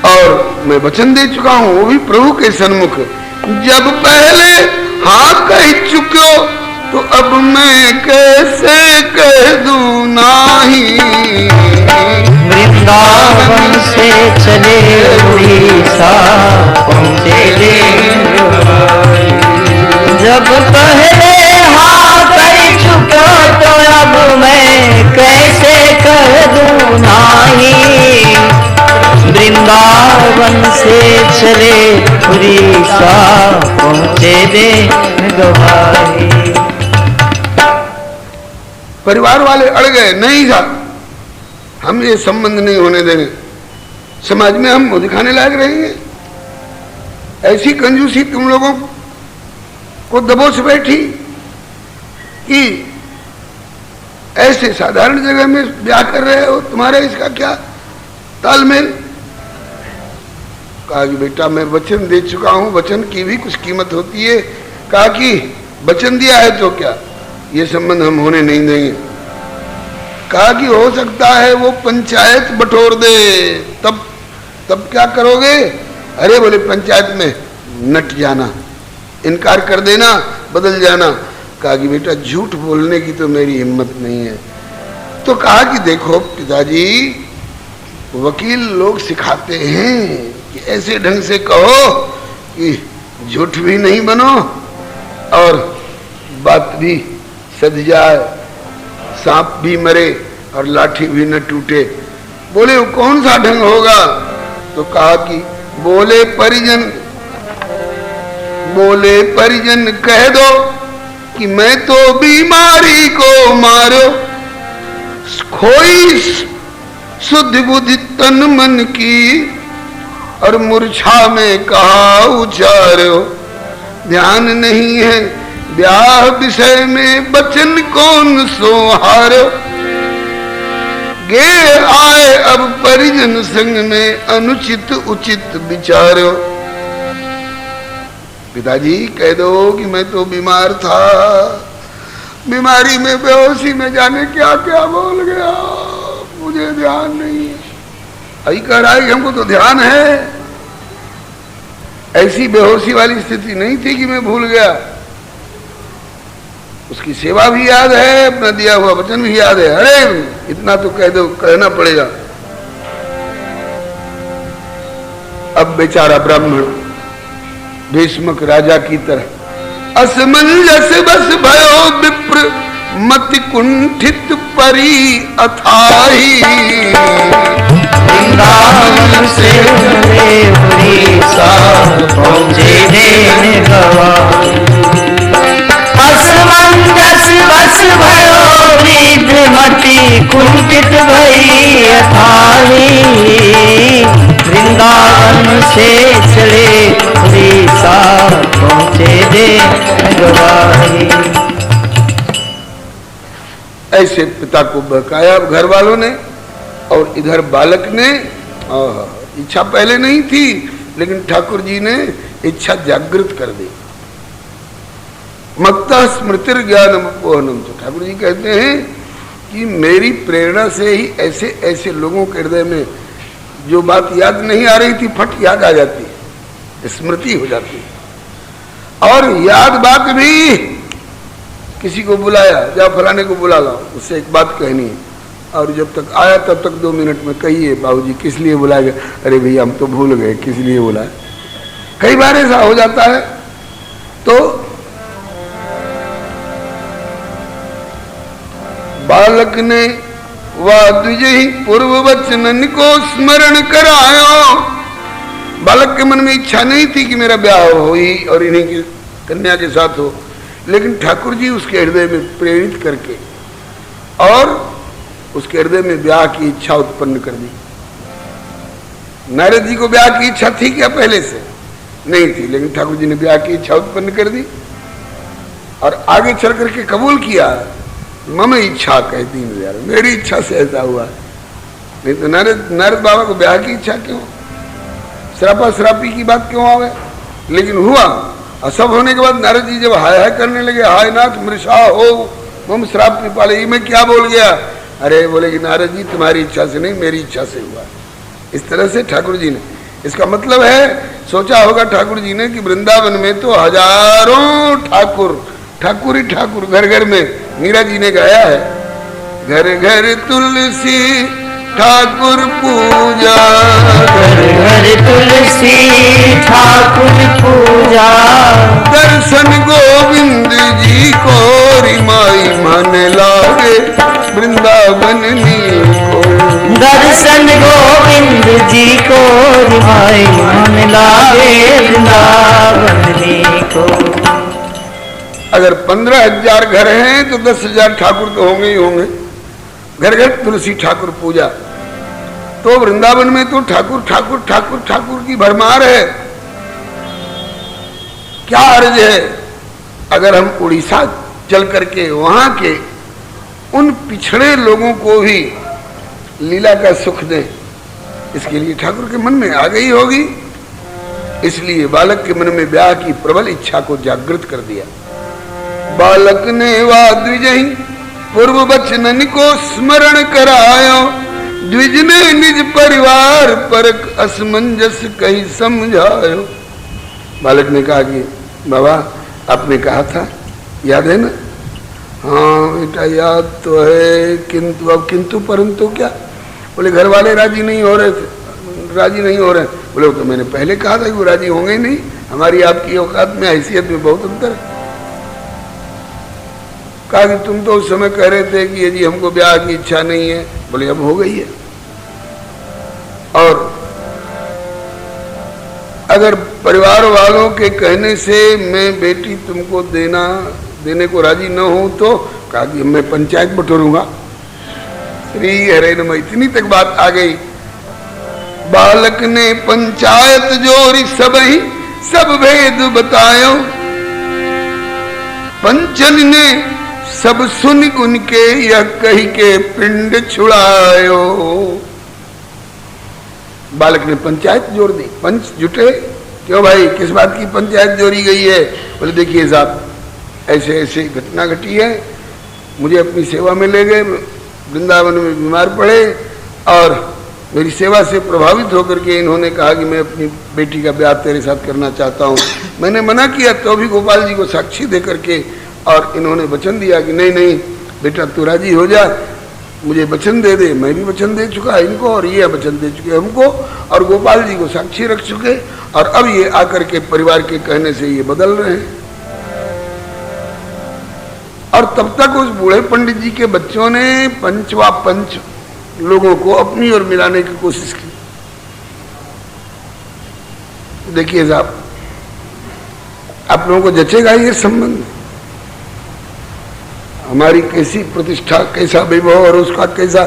और मैं वचन दे चुका हूं, वो भी प्रभु के सन्मुख। जब पहले हाँ कह चुको तो अब मैं कैसे कह दूं नहीं। वृंदावन से चले उड़ीसा पहुँचे रे। जब पहले हाँ कह चुको तो अब मैं कैसे कह दूं नहीं। वृंदावन से चले उड़ीसा पहुँचे रे गवाही। परिवार वाले अड़ गए, नहीं साहब हम ये संबंध नहीं होने देंगे, समाज में हम मुंह दिखाने लायक रहेंगे। ऐसी कंजूसी तुम लोगों को दबोच बैठी कि ऐसे साधारण जगह में ब्याह कर रहे हो, तुम्हारा इसका क्या तालमेल। कहा कि बेटा मैं वचन दे चुका हूं, वचन की भी कुछ कीमत होती है। कहा कि वचन दिया है तो क्या, ये संबंध हम होने नहीं देंगे। कहा कि हो सकता है वो पंचायत बटोर दे, तब क्या करोगे। अरे बोले पंचायत में नट जाना, इनकार कर देना, बदल जाना। कहा कि बेटा झूठ बोलने की तो मेरी हिम्मत नहीं है। तो कहा कि देखो पिताजी, वकील लोग सिखाते हैं कि ऐसे ढंग से कहो कि झूठ भी नहीं बनो और बात भी सज जाए, सांप भी मरे और लाठी भी न टूटे। बोले वो कौन सा ढंग होगा। तो कहा कि बोले परिजन कह दो कि मैं तो बीमारी को मारो, खोई शुद्ध बुद्धि तन मन की और मूर्छा में कहा उचारो। ध्यान नहीं है ब्याह विषय में बचन कौन सोहारो। गे आए अब परिजन संग में अनुचित उचित विचारो। पिताजी कह दो कि मैं तो बीमार था, बीमारी में बेहोशी में जाने क्या क्या बोल गया, मुझे ध्यान नहीं है। अभी कह रहा है कि हमको तो ध्यान है, ऐसी बेहोशी वाली स्थिति नहीं थी कि मैं भूल गया। उसकी सेवा भी याद है, अपना दिया हुआ वचन भी याद है। अरे इतना तो कह दो, कहना पड़ेगा। अब बेचारा ब्राह्मण भीष्मक राजा की तरह असमंजस बस भयो विप्र मति कुंठित परी अथाही। वृंदावन से चले उड़ीसा पहुँचे रे गवाही। असमंजस बस भयो विप्र मति कुंठित भई अथाही। वृंदावन से चले उड़ीसा पहुँचे रे गवाही। ऐसे पिता को बहकाया घर वालों ने, और इधर बालक ने इच्छा पहले नहीं थी, लेकिन ठाकुर जी ने इच्छा जागृत कर दी। मत्ता स्मृतिर ज्ञानम पोहनम। तो ठाकुर जी कहते हैं कि मेरी प्रेरणा से ही ऐसे ऐसे लोगों के हृदय में जो बात याद नहीं आ रही थी फट याद आ जाती है, स्मृति हो जाती है। और याद बात भी किसी को बुलाया, जा फलाने को बुला लाओ, उससे एक बात कहनी है, और जब तक आया तब तक 2 मिनट में कहिए बाबूजी किस लिए बुलाया गया। अरे भैया हम तो भूल गए किस लिए बुलाया। कई बार ऐसा हो जाता है। तो बालक ने वह द्विजही पूर्व वचनन को स्मरण करायो। बालक के मन में इच्छा नहीं थी कि मेरा ब्याह हो ही और इन्हीं की कन्या के साथ हो, लेकिन ठाकुर जी उसके हृदय में प्रेरित करके और उसके हृदय में ब्याह की इच्छा उत्पन्न कर दी। नारद जी को ब्याह की इच्छा थी क्या पहले से? नहीं थी, लेकिन ठाकुर जी ने ब्याह की इच्छा उत्पन्न कर दी और आगे चल करके कबूल किया। मम इच्छा कहती है यार, मेरी इच्छा से ऐसा हुआ। नहीं तो नारद बाबा को ब्याह की इच्छा क्यों, श्रापा श्रापी की बात क्यों आवे? लेकिन हुआ। और सब होने के बाद नारद जी जब हाय हाय करने लगे, हाय नाथ मृषा हो मम श्राप पिपाले, ये मैं क्या बोल गया? अरे बोले कि नारद जी तुम्हारी इच्छा से नहीं मेरी इच्छा से हुआ। इस तरह से ठाकुर जी ने इसका मतलब है, सोचा होगा ठाकुर जी ने कि वृंदावन में तो हजारों ठाकुर, ठाकुर ही ठाकुर घर घर में। मीरा जी ने गाया है, घर घर तुलसी ठाकुर पूजा, घर घर तुलसी ठाकुर पूजा, दर्शन गोविंद जी को रिमाई मन लागे वृंदावन को, दर्शन गोविंद जी को रिमाई मन लागे वृंदावन को। अगर 15,000 घर हैं तो 10,000 ठाकुर तो होंगे ही होंगे। घर घर तुलसी ठाकुर पूजा, तो वृंदावन में तो ठाकुर ठाकुर ठाकुर ठाकुर की भरमार है। क्या अर्ज है, अगर हम उड़ीसा चल करके वहां के उन पिछड़े लोगों को भी लीला का सुख दें, इसके लिए ठाकुर के मन में आ गई होगी। इसलिए बालक के मन में ब्याह की प्रबल इच्छा को जागृत कर दिया। बालक ने वा द्विजहि पूर्व वचनन को स्मरण करायो, द्विज ने निज परिवार पर असमंजस कही समझायो। बालक ने कहा कि बाबा आपने कहा था, याद है ना? हाँ बेटा याद तो है, किंतु अब किंतु परंतु क्या? बोले घर वाले राजी नहीं हो रहे थे, राजी नहीं हो रहे। बोले तो मैंने पहले कहा था कि वो राजी होंगे ही नहीं, हमारी आपकी औकात में हैसियत में बहुत अंतर है। कहा कि तुम तो उस समय कह रहे थे कि यदि हमको ब्याह की इच्छा नहीं है। बोले अब हो गई है, और अगर परिवार वालों के कहने से मैं बेटी तुमको देने को राजी न हूं तो कहा कि मैं पंचायत बटोरूंगा। श्री हरे नमः, इतनी तक बात आ गई। बालक ने पंचायत जोरी सबही सब भेद बतायो, पंचन ने सब सुन गुन के यह कही के पिंड छुड़ायो। बालक ने पंचायत जोड़ दी, पंच जुटे। क्यों भाई, किस बात की पंचायत जोड़ी गई है? बोले देखिए साहब, ऐसे ऐसे घटना घटी है, मुझे अपनी सेवा में ले गए, वृंदावन में बीमार पड़े और मेरी सेवा से प्रभावित होकर के इन्होंने कहा कि मैं अपनी बेटी का ब्याह तेरे साथ करना चाहता हूँ। मैंने मना किया तो भी गोपाल जी को साक्षी दे करके, और इन्होंने वचन दिया कि नहीं नहीं बेटा तू राजी हो जा, मुझे वचन दे दे। मैं भी वचन दे चुका इनको और ये वचन दे चुके हमको, और गोपाल जी को साक्षी रख चुके, और अब ये आकर के परिवार के कहने से ये बदल रहे हैं। और तब तक उस बूढ़े पंडित जी के बच्चों ने पंचवा पंच लोगों को अपनी ओर मिलाने की कोशिश की। देखिए साहब, आप लोगों को जचेगा ये संबंध? हमारी कैसी प्रतिष्ठा, कैसा वैभव, और उसका कैसा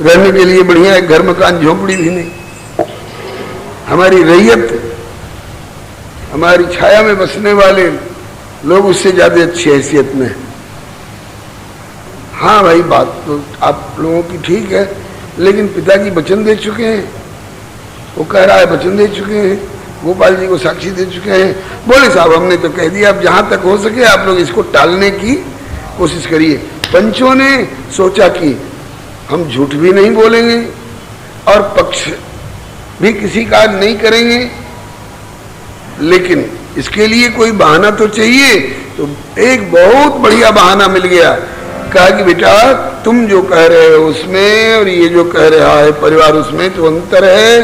रहने के लिए बढ़िया है, घर मकान झोपड़ी भी नहीं। हमारी रैयत, हमारी छाया में बसने वाले लोग उससे ज्यादा अच्छी हैसियत में। हाँ भाई, बात तो आप लोगों की ठीक है, लेकिन पिताजी वचन दे चुके हैं, वो कह रहा है वचन दे चुके हैं, गोपाल जी को साक्षी दे चुके हैं। बोले साहब हमने तो कह दिया, अब जहां तक हो सके आप लोग इसको टालने की कोशिश करिए। पंचों ने सोचा कि हम झूठ भी नहीं बोलेंगे और पक्ष भी किसी का नहीं करेंगे, लेकिन इसके लिए कोई बहाना तो चाहिए। तो एक बहुत बढ़िया बहाना मिल गया। कहा कि बेटा तुम जो कह रहे हो उसमें और ये जो कह रहा है परिवार उसमें तो अंतर है।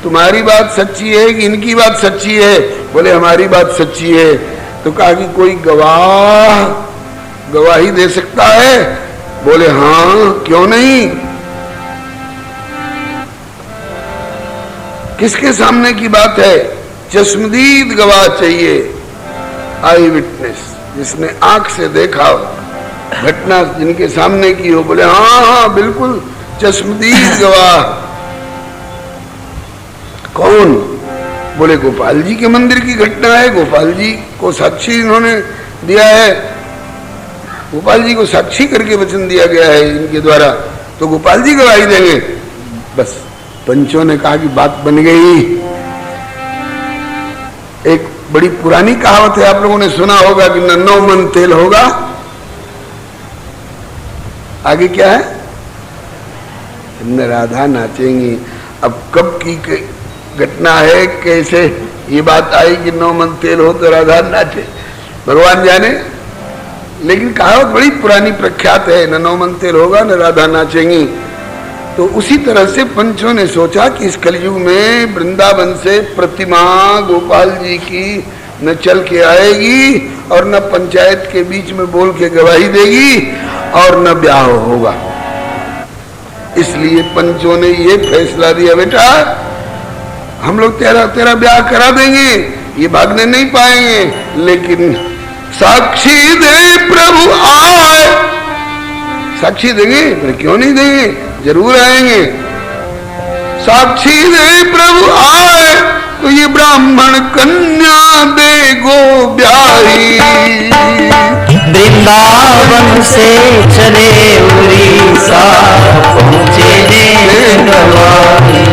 तुम्हारी बात सच्ची है कि इनकी बात सच्ची है? बोले हमारी बात सच्ची है। तो कहा कि कोई गवाही दे सकता है? बोले हाँ, क्यों नहीं। किसके सामने की बात है? चश्मदीद गवाह चाहिए, आई विटनेस, जिसने आंख से देखा घटना, जिनके सामने की हो। बोले हाँ हाँ बिल्कुल, चश्मदीद गवाह। कौन? बोले गोपाल जी के मंदिर की घटना है, गोपाल जी को साक्षी इन्होंने दिया है, गोपाल जी को साक्षी करके वचन दिया गया है इनके द्वारा, तो गोपाल जी गवाही देंगे। बस पंचों ने कहा कि बात बन गई। एक बड़ी पुरानी कहावत है, आप लोगों ने सुना होगा कि नन्नो मन तेल होगा। आगे क्या है? न राधा नाचेंगी। अब कब की घटना है, कैसे ये बात आई कि 9 मन तेल हो तो राधा नाचे, भगवान जाने। लेकिन कहावत बड़ी पुरानी प्रख्यात है, न 9 मन तेल होगा न राधा नाचेंगी। तो उसी तरह से पंचों ने सोचा कि इस कलयुग में वृंदावन से प्रतिमा गोपाल जी की न चल के आएगी और न पंचायत के बीच में बोल के गवाही देगी और न ब्याह होगा। इसलिए पंचों ने ये फैसला दिया, बेटा हम लोग तेरा ब्याह करा देंगे, ये भागने नहीं पाएंगे, लेकिन साक्षी दे प्रभु आए। साक्षी देंगे? क्यों नहीं देंगे, जरूर आएंगे। साक्षी दे प्रभु आए तो ये ब्राह्मण कन्या दे गो ब्याही। वृंदावन से चले उड़ीसा पहुँचे देन गवाही।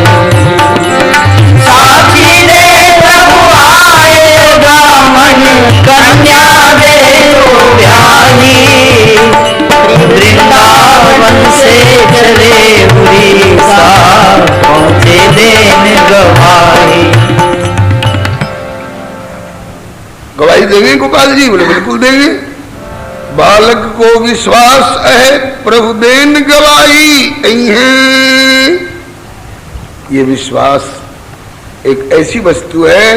साक्षी दे प्रभु आए ब्राह्मण कन्या दे गो ब्याही। वृंदावन से चले उड़ीसा पहुँचे देन गवाही। गवाही देंगे गोपाल जी? बोले बिल्कुल देंगे। बालक को विश्वास है प्रभु देन गवाही है। ये विश्वास एक ऐसी वस्तु है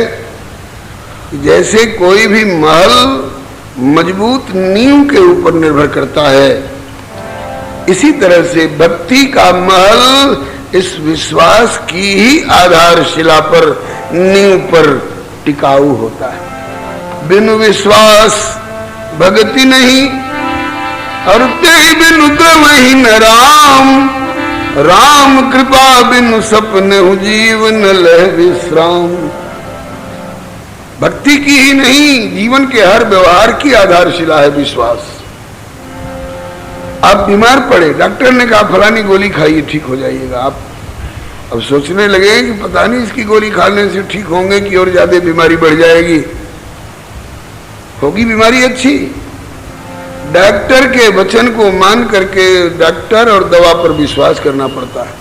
जैसे कोई भी महल मजबूत नींव के ऊपर निर्भर करता है, इसी तरह से भक्ति का महल इस विश्वास की ही आधारशिला पर, नींव पर टिकाऊ होता है। बिनु विश्वास भक्ति नहीं, और ते बिनु द्रवहि न राम। राम कृपा बिनु सपने जीवन लह विश्राम। भक्ति की ही नहीं, जीवन के हर व्यवहार की आधारशिला है विश्वास। आप बीमार पड़े, डॉक्टर ने कहा फलानी गोली खाइए ठीक हो जाइएगा। आप अब सोचने लगे कि पता नहीं इसकी गोली खाने से ठीक होंगे कि और ज्यादा बीमारी बढ़ जाएगी। होगी बीमारी अच्छी। डॉक्टर के वचन को मान करके डॉक्टर और दवा पर विश्वास करना पड़ता है।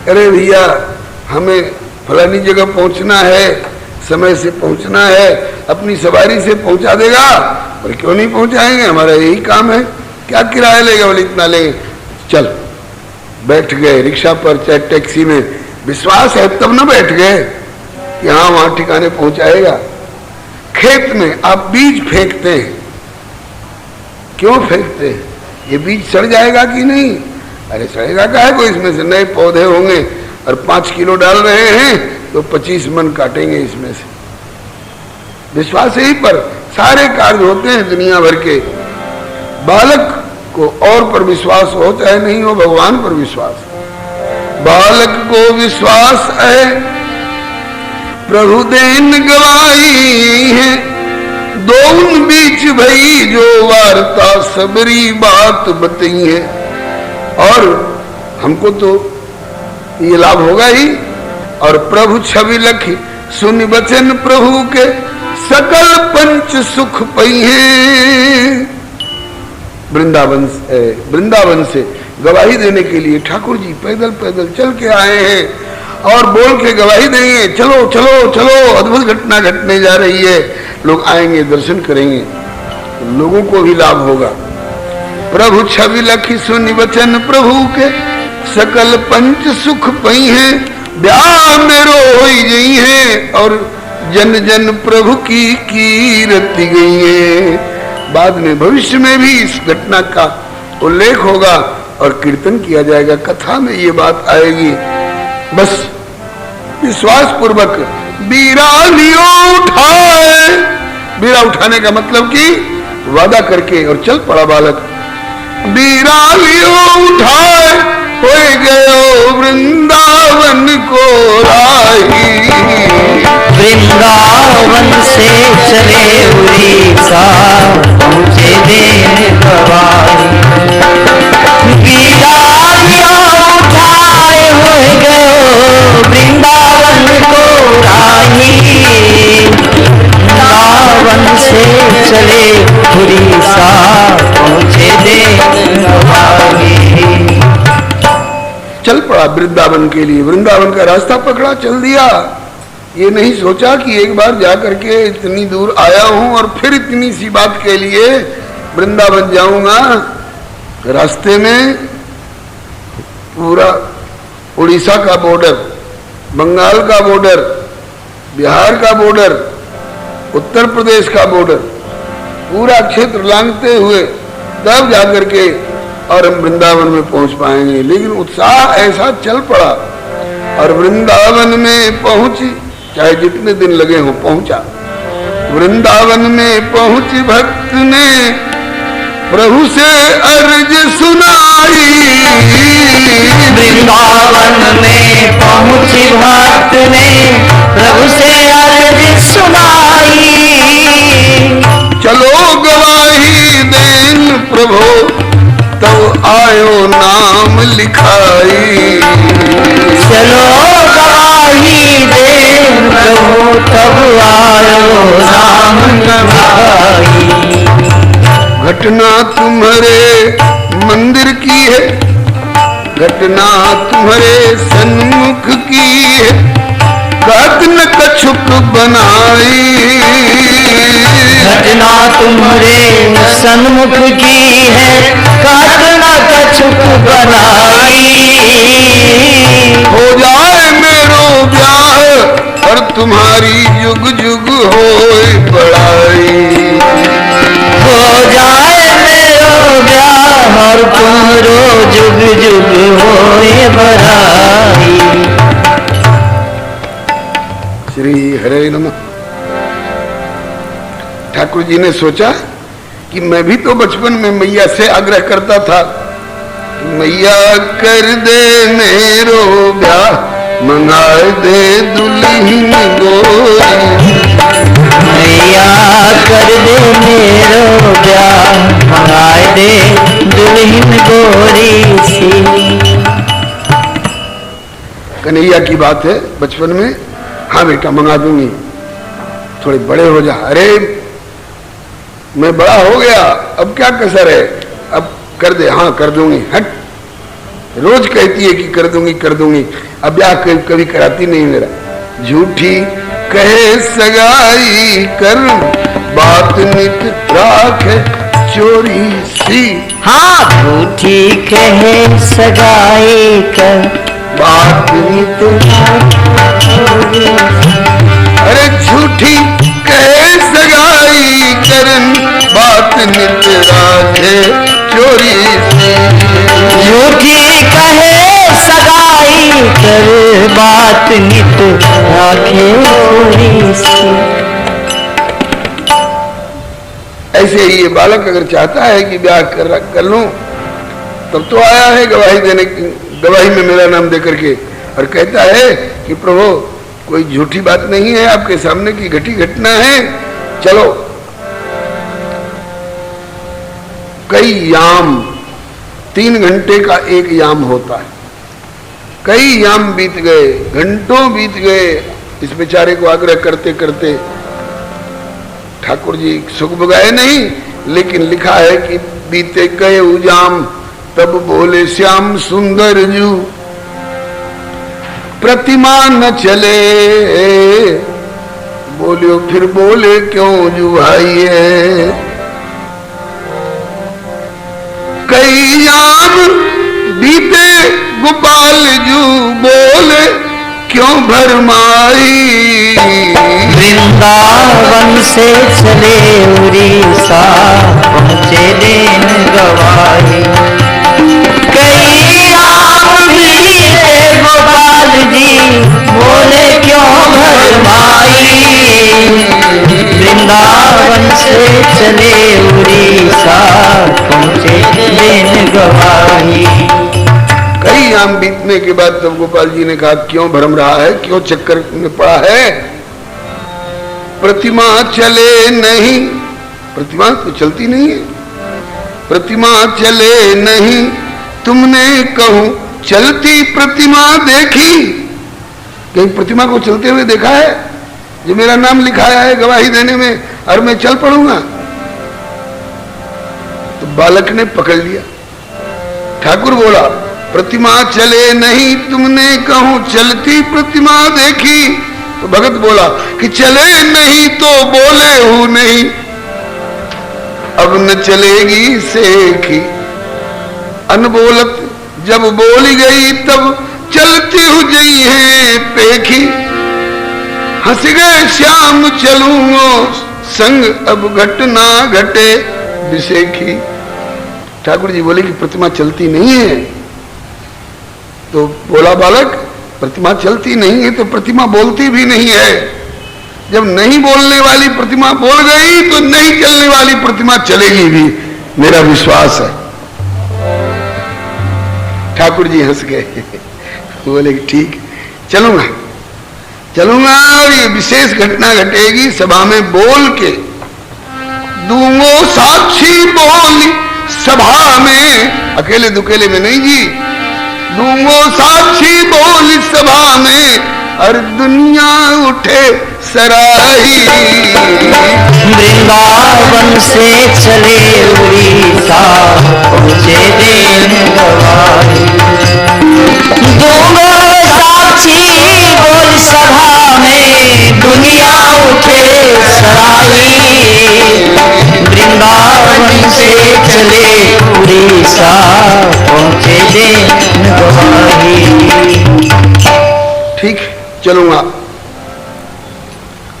अरे भैया हमें फलानी जगह पहुंचना है, समय से पहुंचना है, अपनी सवारी से पहुंचा देगा? और क्यों नहीं पहुंचाएंगे, हमारा यही काम है। क्या किराया लेगा? बोले इतना लेंगे। चल बैठ गए रिक्शा पर चाहे टैक्सी में, विश्वास है तब ना बैठ गए कि हाँ वहां ठिकाने पहुंचाएगा। खेत में आप बीज फेंकते हैं, क्यों फेंकते हैं? ये बीज सड़ जाएगा कि नहीं? अरे सड़ेगा क्या है, कोई इसमें से नए पौधे होंगे, और 5 किलो डाल रहे हैं तो 25 मन काटेंगे इसमें से। विश्वास यही पर सारे कार्य होते हैं दुनिया भर के। बालक को और पर विश्वास हो चाहे नहीं हो, भगवान पर विश्वास। बालक को विश्वास है प्रभु देन गवाही है। दोन बीच भई जो वार्ता सबरी बात बताई है। और हमको तो ये लाभ होगा ही। और प्रभु छवि लखी सुन वचन प्रभु के, सकल पंच सुख पई है। वृंदावन से गवाही देने के लिए ठाकुर जी पैदल पैदल चल के आए हैं और बोल के गवाही देंगे, चलो चलो चलो अद्भुत घटना घटने जा रही है। लोग आएंगे, दर्शन करेंगे, तो लोगों को भी लाभ होगा। प्रभु छवि लखी सुनि वचन प्रभु के, सकल पंच सुख पई है। ब्याह में रोई गई है और जन जन प्रभु की कीर्ति गई है। बाद में भविष्य में भी इस घटना का उल्लेख होगा और कीर्तन किया जाएगा, कथा में ये बात आएगी। बस विश्वास पूर्वक बीरा लियो उठाए। बीरा उठाने का मतलब कि वादा करके और चल पड़ा बालक। बीरा लियो उठाए हो गयो वृंदावन को राही। वृंदावन से चले उड़ीसा पहुँचे देन गवाही। बीरा लियो उठाए हो गयो वृंदावन को राही। वृंदावन से चले उड़ीसा पहुँचे देन गवाही। चल पड़ा वृंदावन के लिए, वृंदावन का रास्ता पकड़ा, चल दिया। ये नहीं सोचा कि एक बार जाकर के इतनी दूर आया हूं और फिर इतनी सी बात के लिए वृंदावन जाऊंगा। रास्ते में पूरा उड़ीसा का बॉर्डर, बंगाल का बॉर्डर, बिहार का बॉर्डर, उत्तर प्रदेश का बॉर्डर, पूरा क्षेत्र लांघते हुए तब जाकर के और हम वृंदावन में पहुंच पाएंगे। लेकिन उत्साह ऐसा चल पड़ा और वृंदावन में पहुंची, चाहे जितने दिन लगे हों, पहुंचा। वृंदावन में पहुंची भक्त ने प्रभु से अर्ज सुनाई। वृंदावन में पहुंची भक्त ने प्रभु से अर्ज सुनाई। चलो गवाही देन प्रभु तब आयो नाम लिखाई। चलो गवाही देन प्रभु तब आयो नाम लिखाई। घटना तुम्हारे मंदिर की है, घटना तुम्हारे सन्मुख की है, बात न कछुक बनाई। घटना तुम्हारे सन्मुख की है, घटना कछुक बनाई। हो जाए मेरो ब्याह और तुम्हारी जुग जुग होए बड़ाई। हो जाए मेरो ब्याह और तुम्हारो जुग जुग होए बड़ाई। श्री हरे नमः। ठाकुर जी ने सोचा कि मैं भी तो बचपन में मैया से आग्रह करता था, मैया कर दे मेरो ब्याह, मंगाए दे दुल्हन गोरी। मैया कर दे मेरो ब्याह, मंगाए दे दुल्हन गोरी सी। कन्हैया की बात है बचपन में, हाँ बेटा मंगा दूंगी, थोड़े बड़े हो जा। अरे मैं बड़ा हो गया, अब क्या कसर है, अब कर दे। हाँ कर दूंगी। हट, रोज कहती है कि कर दूंगी कर दूंगी, अब ब्याह कभी कराती नहीं मेरा। झूठी कहे सगाई कर, बात नित राखे चोरी सी। हाँ झूठी कहे सगाई कर, बात नित। अरे झूठी कहे सगाई करन, बात नित राखे चोरी सी। झूठी कहे सगाई कर, बात नित राखे चोरी सी। ऐसे ही ये बालक अगर चाहता है कि ब्याह कर लूं, तब तो आया है गवाही देने की, गवाही में मेरा नाम दे करके, और कहता है कि प्रभु कोई झूठी बात नहीं है, आपके सामने की घटी घटना है, चलो। कई याम, 3 घंटे का एक याम होता है, कई याम बीत गए, घंटों बीत गए इस बेचारे को आग्रह करते करते। ठाकुर जी सुख भगाए नहीं, लेकिन लिखा है कि बीते गए उजाम, तब बोले श्याम सुंदर जू, प्रतिमा न चले। बोलियो फिर बोले क्यों जू भाई है। कई याम बीते गोपाल जू, बोले क्यों भरमाई। वृंदावन से चले उड़ीसा, पहुँचे दिन गवाही। कई याम बीते गोपाल जी, बोले क्यों भरमाई। वृंदावन से चले उड़ीसा, पहुँचे दिन गवाही। कई याम बीतने के बाद तब गोपाल जी ने कहा क्यों भरम रहा है, क्यों चक्कर में पड़ा है। प्रतिमा चले नहीं, प्रतिमा तो चलती नहीं है। प्रतिमा चले नहीं, तुमने कहूं चलती प्रतिमा देखी। कहीं प्रतिमा को चलते हुए देखा है? जो मेरा नाम लिखाया है गवाही देने में, और मैं चल पड़ूंगा। तो बालक ने पकड़ लिया। ठाकुर बोला प्रतिमा चले नहीं तुमने कहूं चलती प्रतिमा देखी। तो भगत बोला कि चले नहीं तो बोले हूं नहीं, अब न चलेगी सेखी। अनबोलत जब बोली गई तब चलती हो गई है पेखी। हंस गए श्याम चलूंगो संग अब घटना घटे विसेखी। ठाकुर जी बोले कि प्रतिमा चलती नहीं है। तो बोला बालक प्रतिमा चलती नहीं है तो प्रतिमा बोलती भी नहीं है। जब नहीं बोलने वाली प्रतिमा बोल गई तो नहीं चलने वाली प्रतिमा चलेगी भी, मेरा विश्वास है। ठाकुर जी हंस गए, बोले कि ठीक चलूंगा चलूंगा, और ये विशेष घटना घटेगी सभा में बोल के दूंगो साक्षी बोली सभा में, अकेले दुकेले में नहीं जी, दूंगो साक्षी बोली सभा में, और दुनिया उठे सराही। वृंदावन से चले उड़ीसा पहुँचे देन गवाही। दूंगो साक्षी बोल सभा में, दुनिया उठे सराही। वृंदावन से चले उड़ीसा पहुँचे देन गवाही। ठीक चलूंगा,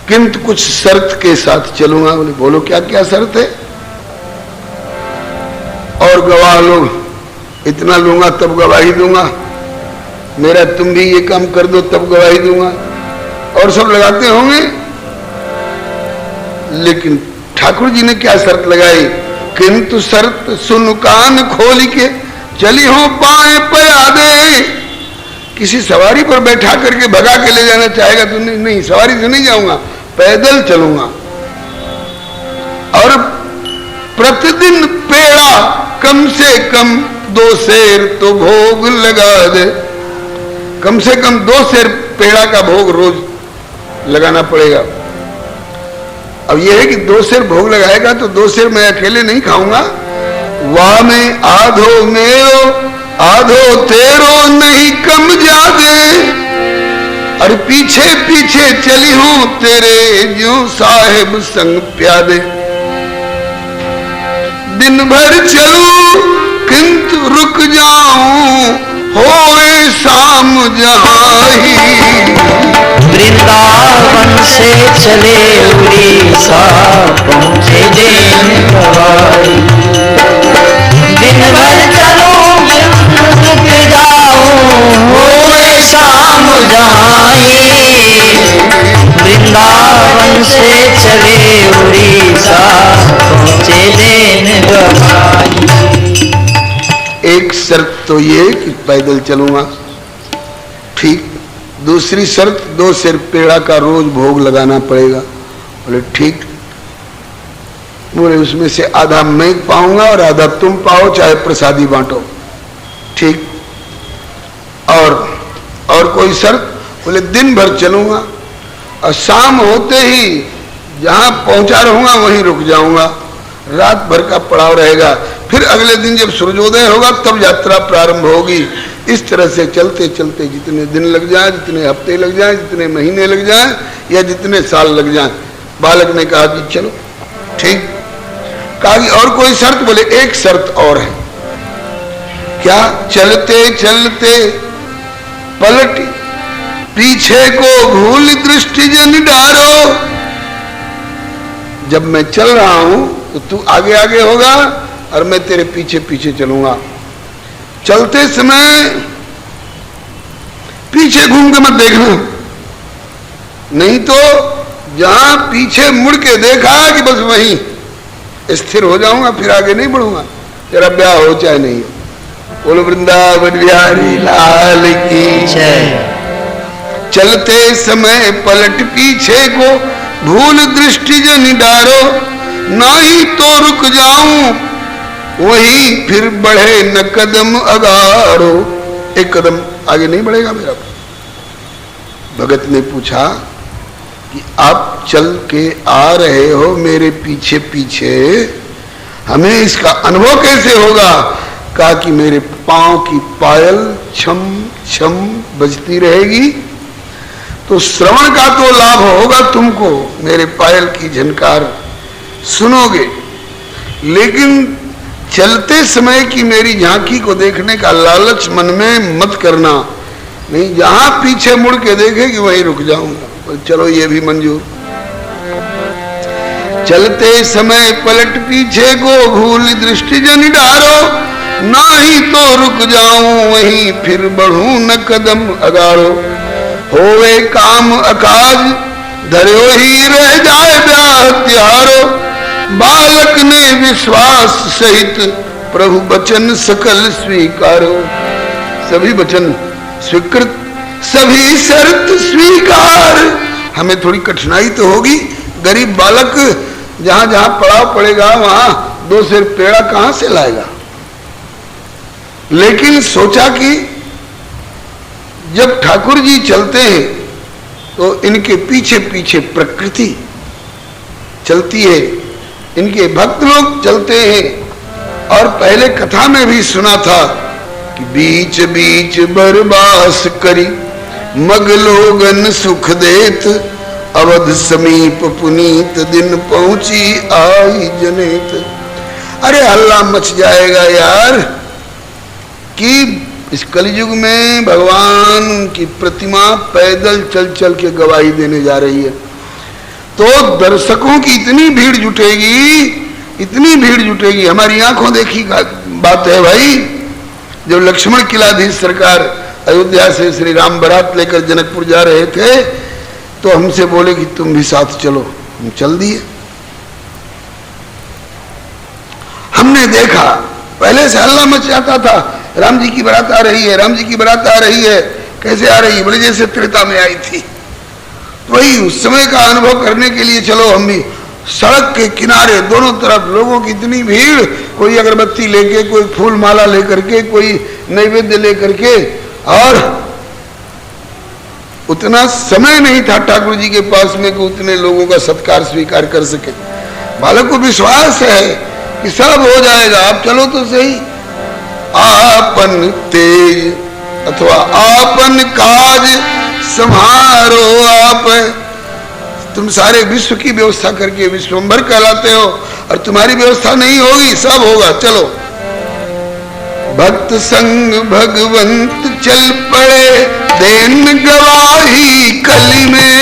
किंतु कुछ शर्त के साथ चलूंगा। बोले बोलो क्या क्या शर्त है? और गवाह लोग इतना लूंगा तब गवाही दूंगा, मेरा तुम भी ये काम कर दो तब गवाही दूंगा, और सब लगाते होंगे। लेकिन ठाकुर जी ने क्या शर्त लगाई? किंतु शर्त सुन कान खोल के चली हो पाए पयादे। किसी सवारी पर बैठा करके भगा के ले जाना चाहेगा तो नहीं, नहीं सवारी से नहीं जाऊंगा, पैदल चलूंगा। और प्रतिदिन पेड़ा कम से कम 2 सेर तो भोग लगा दे। कम से कम 2 सेर पेड़ा का भोग रोज लगाना पड़ेगा। अब यह है कि 2 सेर भोग लगाएगा तो 2 सेर मैं अकेले नहीं खाऊंगा। वाह में आधो मेरो आधो तेरो नहीं कम जादे, और पीछे पीछे चली हूं तेरे जो साहेब संग प्यादे। दिन भर चलूं किंतु रुक जाऊं होए शाम जहां ही। वृंदावन से चले उड़ीसा पहुँचे देन गवाही। दिन भर चलूं रुक जाऊं होए शाम जहां। वृंदावन से चले उड़ीसा पहुँचे देन गवाही। एक शर्त तो ये कि पैदल चलूंगा, ठीक। दूसरी शर्त 2 सेर पेड़ा का रोज भोग लगाना पड़ेगा। बोले ठीक। बोले उसमें से आधा मैं पाऊंगा और आधा तुम पाओ, चाहे प्रसादी बांटो, ठीक। और कोई शर्त? बोले दिन भर चलूंगा और शाम होते ही जहां पहुंचा रहूंगा वहीं रुक जाऊंगा। रात भर का पड़ाव रहेगा, फिर अगले दिन जब सूर्योदय होगा तब यात्रा प्रारंभ होगी। इस तरह से चलते चलते जितने दिन लग जाए, जितने हफ्ते लग जाए, जितने महीने लग जाए, या जितने साल लग जाए। बालक ने कहा कि चलो ठीक। कहा कि और कोई शर्त? बोले एक शर्त और है। क्या? चलते चलते पलट पीछे को भूल दृष्टि जन डारो। जब मैं चल रहा हूं तो तू आगे आगे होगा और मैं तेरे पीछे पीछे चलूंगा। चलते समय पीछे घूम के मत देखना, नहीं तो जहां पीछे मुड़ के देखा कि बस वहीं स्थिर हो जाऊंगा, फिर आगे नहीं बढ़ूंगा, तेरा ब्याह हो चाहे नहीं हो। बोलो वृंदावन बिहारी लाल की जय। चलते समय पलट पीछे को भूल दृष्टि जन डारो, नहीं तो रुक जाऊं वही फिर बढ़े न कदम अगारो। एक कदम आगे नहीं बढ़ेगा मेरा। भगत ने पूछा कि आप चल के आ रहे हो मेरे पीछे पीछे, हमें इसका अनुभव कैसे होगा कहा कि मेरे पांव की पायल छम छम बजती रहेगी, तो श्रवण का तो लाभ होगा तुमको, मेरे पायल की झनकार सुनोगे, लेकिन चलते समय की मेरी झांकी को देखने का लालच मन में मत करना। नहीं, जहां पीछे मुड़ के देखेगी वहीं रुक जाऊंगा। चलो ये भी मंजूर। चलते समय पलट पीछे को भूल दृष्टि जन डारो, ना ही तो रुक जाऊं वहीं फिर बढ़ूं न कदम अगारो। होवे काम अकाज धर्यो ही रह जाए ब्याह त्यारो, बालक ने विश्वास सहित प्रभु वचन सकल स्वीकारो। सभी वचन स्वीकृत, सभी शर्त स्वीकार। हमें थोड़ी कठिनाई तो होगी, गरीब बालक जहां जहां पड़ाव पड़ेगा वहां 2 सेर पेड़ा कहां से लाएगा। लेकिन सोचा कि जब ठाकुर जी चलते हैं तो इनके पीछे पीछे प्रकृति चलती है, इनके भक्त लोग चलते हैं। और पहले कथा में भी सुना था कि बीच बीच बरबास करी मग लोगन सुख देत, अवध समीप पुनीत दिन पहुंची आई जनेत। अरे हल्ला मच जाएगा यार कि इस कलयुग में भगवान की प्रतिमा पैदल चल चल के गवाही देने जा रही है, तो दर्शकों की इतनी भीड़ जुटेगी, इतनी भीड़ जुटेगी। हमारी आंखों देखी बात है भाई। जब लक्ष्मण किलाधीश सरकार अयोध्या से श्री राम बारात लेकर जनकपुर जा रहे थे तो हमसे बोले कि तुम भी साथ चलो। हम चल दिए। हमने देखा पहले से हल्ला मच जाता था, राम जी की बारात आ रही है, राम जी की बारात आ रही है। कैसे आ रही है? बोले जैसे त्रेता में आई थी। तो वही उस समय का अनुभव करने के लिए चलो हम भी। सड़क के किनारे दोनों तरफ लोगों की इतनी भीड़, कोई अगरबत्ती लेके, कोई फूल माला लेकर के, कोई नैवेद्य लेकर के, और उतना समय नहीं था ठाकुर जी के पास में कि उतने लोगों का सत्कार स्वीकार कर सके। बालक को विश्वास है कि सब हो जाएगा, आप चलो तो सही। आपन तेज अथवा आपन काज संहारो आप। तुम सारे विश्व की व्यवस्था करके विश्वंभर कहलाते हो और तुम्हारी व्यवस्था नहीं होगी, सब होगा, चलो। भक्त संग भगवंत चल पड़े देन गवाही कली में।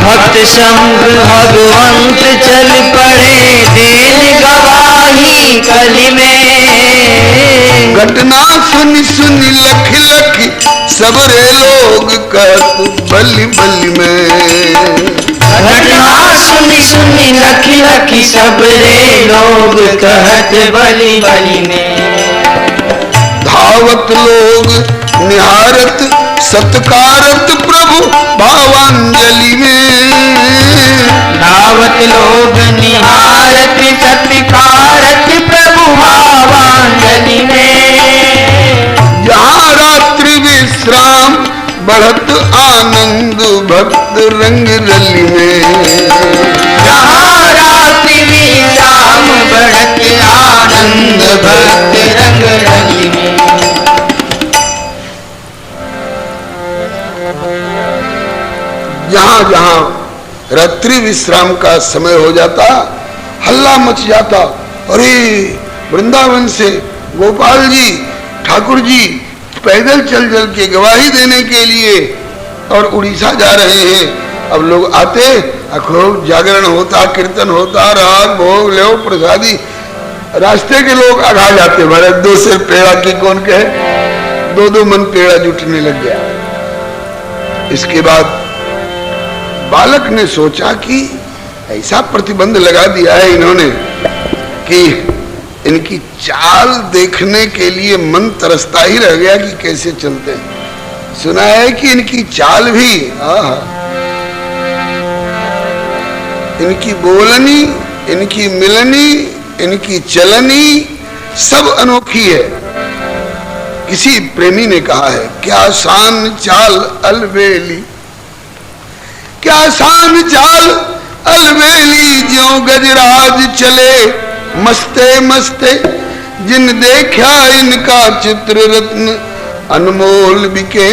भक्त संग भगवंत चल पड़े देन गवाही कली में। घटना सुन सुन लख लख सबरे लोग कहत बलि बलि में। घटना सुन सुन लख लख सबरे लोग कहत बलि बलि में। धावत लोग निहारत सत्कारत प्रभु भावांजलि में। धावत लोग निहारत सत्कारत प्रभु भावांजलि में। जहाँ रात्रि विश्राम बढ़त आनंद भक्त रंग रली में। जहाँ रात्रि विश्राम बढ़त आनंद भक्त रंग रली में। जहां जहां रात्रि विश्राम का समय हो जाता, हल्ला मच जाता। अरे वृंदावन से गोपाल जी ठाकुर जी पैदल चल चल के गवाही देने के लिए और उड़ीसा जा रहे हैं। अब लोग आते, खूब जागरण होता, कीर्तन होता, राग भोग ले प्रसादी। रास्ते के लोग आगा जाते, महाराज 2 सेर पेड़ा की कौन कहे, 2-2 मन पेड़ा जुटने लग गया। इसके बाद बालक ने सोचा कि ऐसा प्रतिबंध लगा दिया है इन्होंने कि इनकी चाल देखने के लिए मन तरसता ही रह गया कि कैसे चलते हैं। सुना है कि इनकी चाल भी, इनकी बोलनी, इनकी मिलनी, इनकी चलनी सब अनोखी है। किसी प्रेमी ने कहा है, क्या शान चाल अलबेली, क्या शान चाल अलबेली, ज्यों गजराज चले मस्ते मस्ते, जिन देखा इनका चित्र रत्न अनमोल बिके